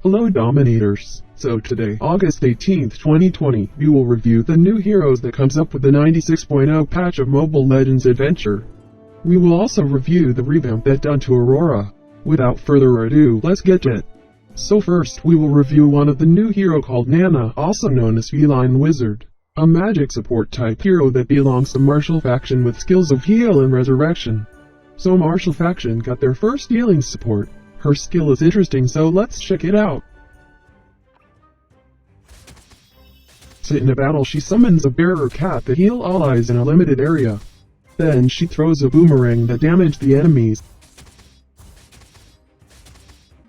Hello Dominators! So today, August 18th, 2020, we will review the new heroes that comes up with the 96.0 patch of Mobile Legends Adventure. We will also review the revamp that done to Aurora. Without further ado, let's get to it. So first, we will review one of the new hero called Nana, also known as Feline Wizard. A magic support type hero that belongs to Martial Faction with skills of heal and resurrection. So Martial Faction got their first healing support. Her skill is interesting, so let's check it out. So in a battle, she summons a bear or cat that heal allies in a limited area. Then she throws a boomerang that damage the enemies.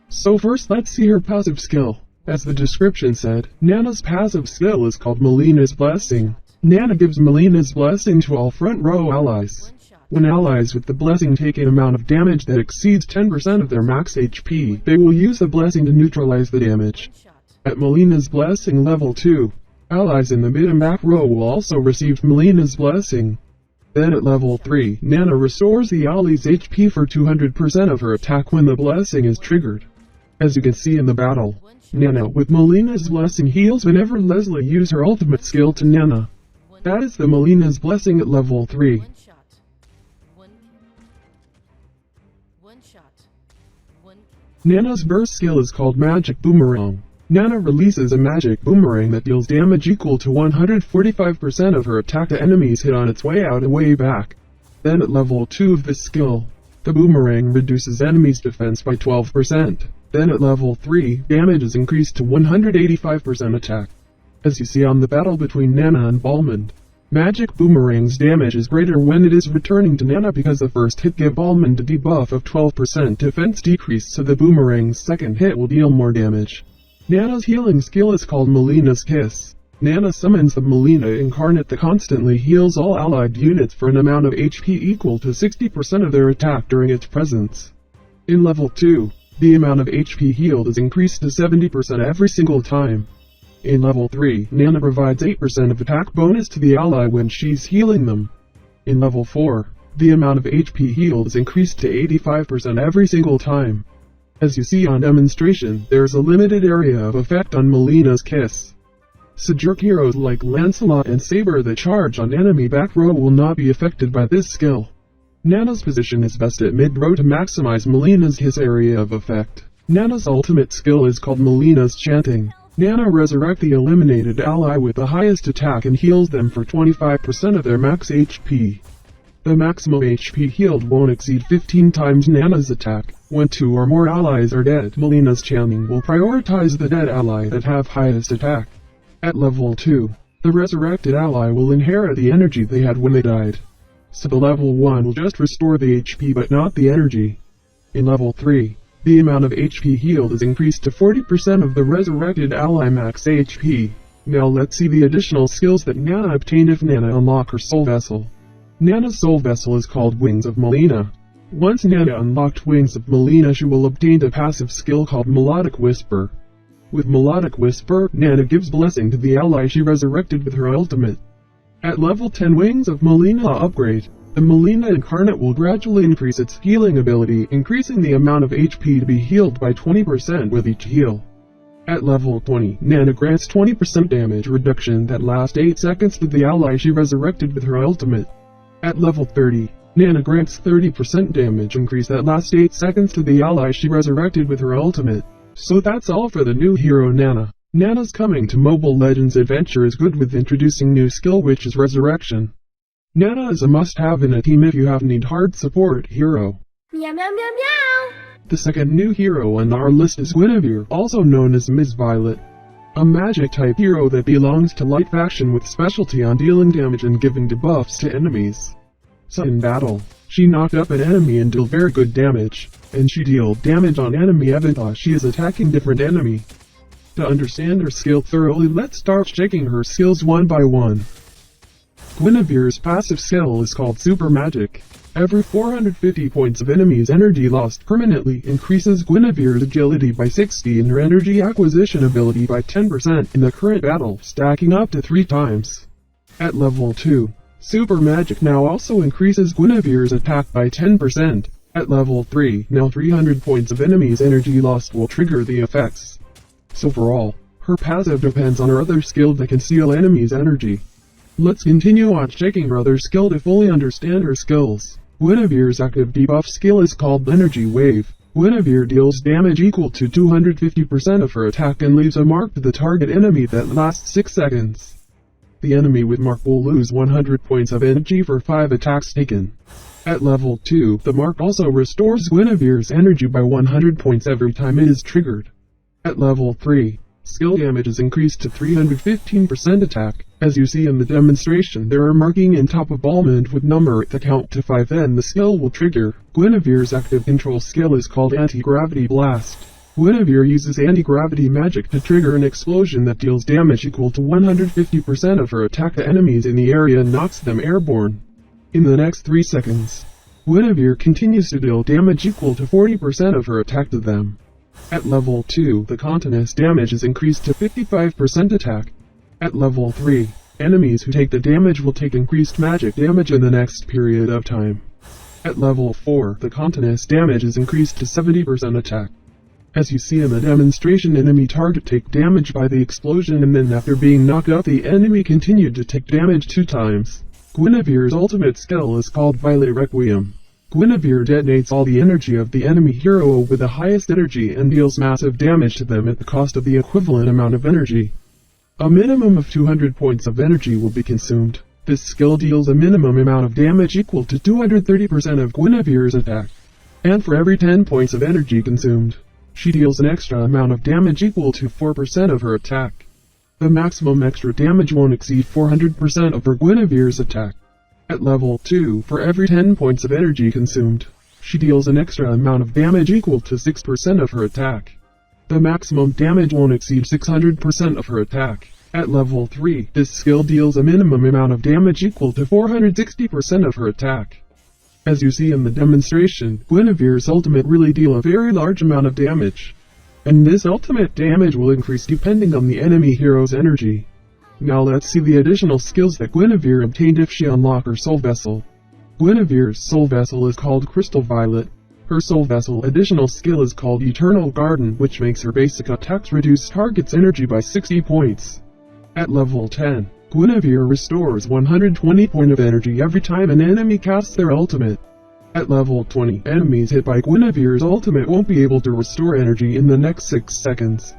So first let's see her passive skill. As the description said, Nana's passive skill is called Melina's Blessing. Nana gives Melina's Blessing to all front row allies. When allies with the blessing take an amount of damage that exceeds 10% of their max HP, they will use the blessing to neutralize the damage. At Melina's Blessing level 2, allies in the mid and back row will also receive Melina's Blessing. Then at level 3, Nana restores the ally's HP for 200% of her attack when the blessing is triggered. As you can see in the battle, Nana with Melina's Blessing heals whenever Leslie uses her ultimate skill to Nana. That is the Melina's Blessing at level 3. Nana's burst skill is called Magic Boomerang. Nana releases a magic boomerang that deals damage equal to 145% of her attack to enemies hit on its way out and way back. Then at level 2 of this skill, the boomerang reduces enemies' defense by 12%. Then at level 3, damage is increased to 185% attack. As you see on the battle between Nana and Balmond, Magic Boomerang's damage is greater when it is returning to Nana because the first hit gave Balmond a debuff of 12% defense decrease, so the boomerang's second hit will deal more damage. Nana's healing skill is called Melina's Kiss. Nana summons the Melina Incarnate that constantly heals all allied units for an amount of HP equal to 60% of their attack during its presence. In level 2, the amount of HP healed is increased to 70% every single time. In level 3, Nana provides 8% of attack bonus to the ally when she's healing them. In level 4, the amount of HP healed is increased to 85% every single time. As you see on demonstration, there's a limited area of effect on Melina's Kiss. So jerk heroes like Lancelot and Saber that charge on enemy back row will not be affected by this skill. Nana's position is best at mid row to maximize Melina's Kiss area of effect. Nana's ultimate skill is called Melina's Chanting. Nana resurrects the eliminated ally with the highest attack and heals them for 25% of their max HP. The maximum HP healed won't exceed 15 times Nana's attack. When 2 or more allies are dead, Melina's Chanting will prioritize the dead ally that have highest attack. At level 2, the resurrected ally will inherit the energy they had when they died. So the level 1 will just restore the HP but not the energy. In level 3, the amount of HP healed is increased to 40% of the resurrected ally max HP. Now let's see the additional skills that Nana obtained if Nana unlock her Soul Vessel. Nana's Soul Vessel is called Wings of Melina. Once Nana unlocked Wings of Melina, she will obtain a passive skill called Melodic Whisper. With Melodic Whisper, Nana gives blessing to the ally she resurrected with her ultimate. At level 10 Wings of Melina upgrade, the Melina Incarnate will gradually increase its healing ability, increasing the amount of HP to be healed by 20% with each heal. At level 20, Nana grants 20% damage reduction that lasts 8 seconds to the ally she resurrected with her ultimate. At level 30, Nana grants 30% damage increase that lasts 8 seconds to the ally she resurrected with her ultimate. So that's all for the new hero Nana. Nana's coming to Mobile Legends Adventure is good with introducing new skill, which is Resurrection. Nana is a must-have in a team if you have need hard support hero. Meow meow meow meow! The second new hero on our list is Guinevere, also known as Ms. Violet. A magic-type hero that belongs to Light Faction with specialty on dealing damage and giving debuffs to enemies. So in battle, she knocked up an enemy and dealt very good damage, and she dealt damage on enemy even though she is attacking different enemy. To understand her skill thoroughly, let's start checking her skills one by one. Guinevere's passive skill is called Super Magic. Every 450 points of enemy's energy lost permanently increases Guinevere's agility by 60 and her energy acquisition ability by 10% in the current battle, stacking up to 3 times. At level 2, Super Magic now also increases Guinevere's attack by 10%. At level 3, now 300 points of enemy's energy lost will trigger the effects. So overall, her passive depends on her other skill that can seal enemies' energy. Let's continue on checking her other skill to fully understand her skills. Guinevere's active debuff skill is called Energy Wave. Guinevere deals damage equal to 250% of her attack and leaves a mark to the target enemy that lasts 6 seconds. The enemy with mark will lose 100 points of energy for 5 attacks taken. At level 2, the mark also restores Guinevere's energy by 100 points every time it is triggered. At level 3, skill damage is increased to 315% attack. As you see in the demonstration, there are marking in top of almond with number at the count to 5, then the skill will trigger. Guinevere's active control skill is called Anti-Gravity Blast. Guinevere uses anti-gravity magic to trigger an explosion that deals damage equal to 150% of her attack to enemies in the area and knocks them airborne. In the next 3 seconds, Guinevere continues to deal damage equal to 40% of her attack to them. At level 2, the continuous damage is increased to 55% attack. At level 3, enemies who take the damage will take increased magic damage in the next period of time. At level 4, the continuous damage is increased to 70% attack. As you see in the demonstration, enemy target take damage by the explosion, and then after being knocked out the enemy continued to take damage 2 times. Guinevere's ultimate skill is called Violet Requiem. Guinevere detonates all the energy of the enemy hero with the highest energy and deals massive damage to them at the cost of the equivalent amount of energy. A minimum of 200 points of energy will be consumed. This skill deals a minimum amount of damage equal to 230% of Guinevere's attack. And for every 10 points of energy consumed, she deals an extra amount of damage equal to 4% of her attack. The maximum extra damage won't exceed 400% of her Guinevere's attack. At level 2, for every 10 points of energy consumed, she deals an extra amount of damage equal to 6% of her attack. The maximum damage won't exceed 600% of her attack. At level 3, this skill deals a minimum amount of damage equal to 460% of her attack. As you see in the demonstration, Guinevere's ultimate really deal a very large amount of damage. And this ultimate damage will increase depending on the enemy hero's energy. Now let's see the additional skills that Guinevere obtained if she unlocked her soul vessel. Guinevere's soul vessel is called Crystal Violet. Her soul vessel additional skill is called Eternal Garden, which makes her basic attacks reduce target's energy by 60 points. At level 10, Guinevere restores 120 points of energy every time an enemy casts their ultimate. At level 20, enemies hit by Guinevere's ultimate won't be able to restore energy in the next 6 seconds.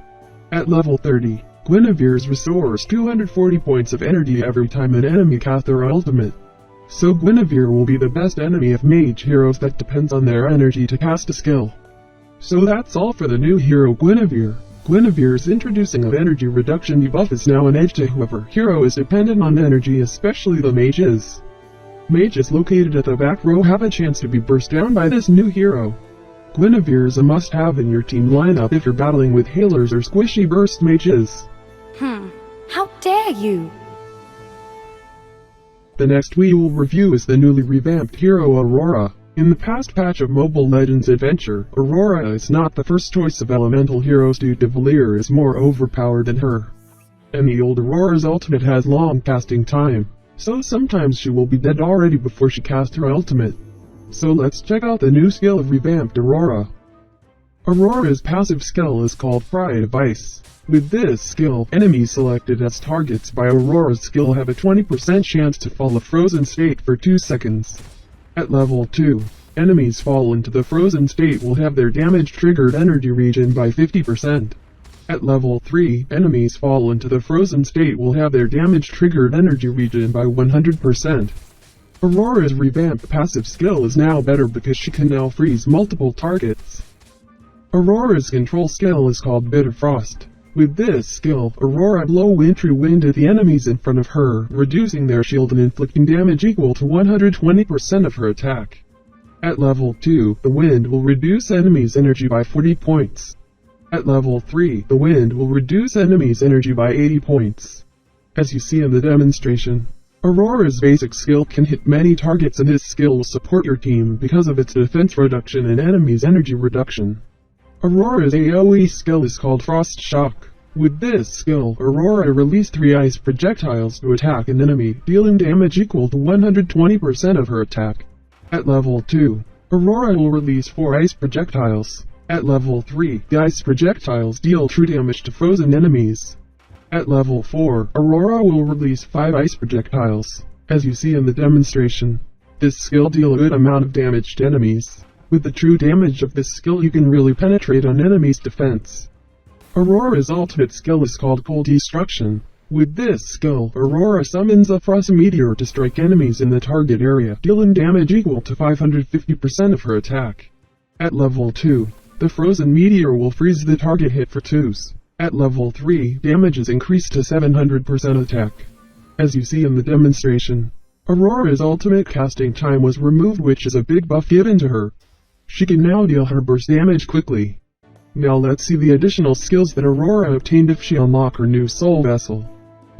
At level 30, Guinevere's restores 240 points of energy every time an enemy casts their ultimate. So Guinevere will be the best enemy of mage heroes that depends on their energy to cast a skill. So that's all for the new hero Guinevere. Guinevere's introducing of energy reduction debuff is now an edge to whoever hero is dependent on energy, especially the mages. Mages located at the back row have a chance to be burst down by this new hero. Guinevere is a must-have in your team lineup if you're battling with healers or squishy burst mages. How dare you! The next we will review is the newly revamped hero Aurora. In the past patch of Mobile Legends Adventure, Aurora is not the first choice of elemental heroes due to Valier is more overpowered than her. And the old Aurora's ultimate has long casting time, so sometimes she will be dead already before she casts her ultimate. So let's check out the new skill of revamped Aurora. Aurora's passive skill is called Fry Device. With this skill, enemies selected as targets by Aurora's skill have a 20% chance to fall a frozen state for 2 seconds. At level 2, enemies fall into the frozen state will have their damage triggered energy regen by 50%. At level 3, enemies fall into the frozen state will have their damage triggered energy regen by 100%. Aurora's revamped passive skill is now better because she can now freeze multiple targets. Aurora's control skill is called Bitter Frost. With this skill, Aurora blow wintry wind at the enemies in front of her, reducing their shield and inflicting damage equal to 120% of her attack. At level 2, the wind will reduce enemies' energy by 40 points. At level 3, the wind will reduce enemies' energy by 80 points. As you see in the demonstration, Aurora's basic skill can hit many targets, and this skill will support your team because of its defense reduction and enemies' energy reduction. Aurora's AoE skill is called Frost Shock. With this skill, Aurora releases 3 ice projectiles to attack an enemy, dealing damage equal to 120% of her attack. At level 2, Aurora will release 4 ice projectiles. At level 3, the ice projectiles deal true damage to frozen enemies. At level 4, Aurora will release 5 ice projectiles, as you see in the demonstration. This skill deals a good amount of damage to enemies. With the true damage of this skill you can really penetrate on enemies' defense. Aurora's ultimate skill is called Cold Destruction. With this skill, Aurora summons a frost meteor to strike enemies in the target area, dealing damage equal to 550% of her attack. At level 2, the frozen meteor will freeze the target hit for 2s. At level 3, damage is increased to 700% attack. As you see in the demonstration, Aurora's ultimate casting time was removed, which is a big buff given to her. She can now deal her burst damage quickly. Now let's see the additional skills that Aurora obtained if she unlocks her new soul vessel.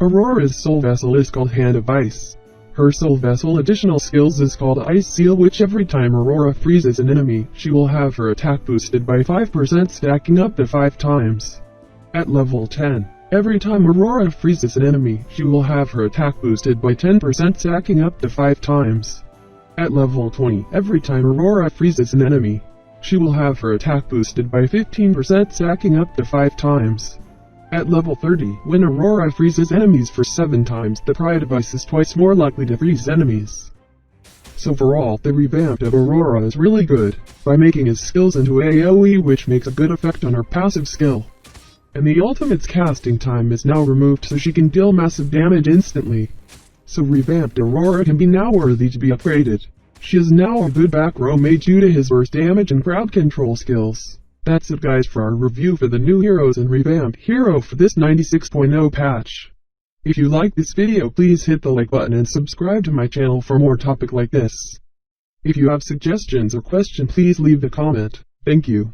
Aurora's soul vessel is called Hand of Ice. Her soul vessel additional skills is called Ice Seal, which every time Aurora freezes an enemy, she will have her attack boosted by 5%, stacking up to 5 times. At level 10, every time Aurora freezes an enemy, she will have her attack boosted by 10%, stacking up to 5 times. At level 20, every time Aurora freezes an enemy, she will have her attack boosted by 15%, stacking up to 5 times. At level 30, when Aurora freezes enemies for 7 times, the Fry Device is twice more likely to freeze enemies. So overall, the revamped of Aurora is really good, by making his skills into AoE, which makes a good effect on her passive skill. And the ultimate's casting time is now removed so she can deal massive damage instantly. So revamped Aurora can be now worthy to be upgraded. She is now a good back row mage due to his burst damage and crowd control skills. That's it guys for our review for the new heroes and revamped hero for this 96.0 patch. If you like this video, please hit the like button and subscribe to my channel for more topic like this. If you have suggestions or questions, please leave a comment. Thank you.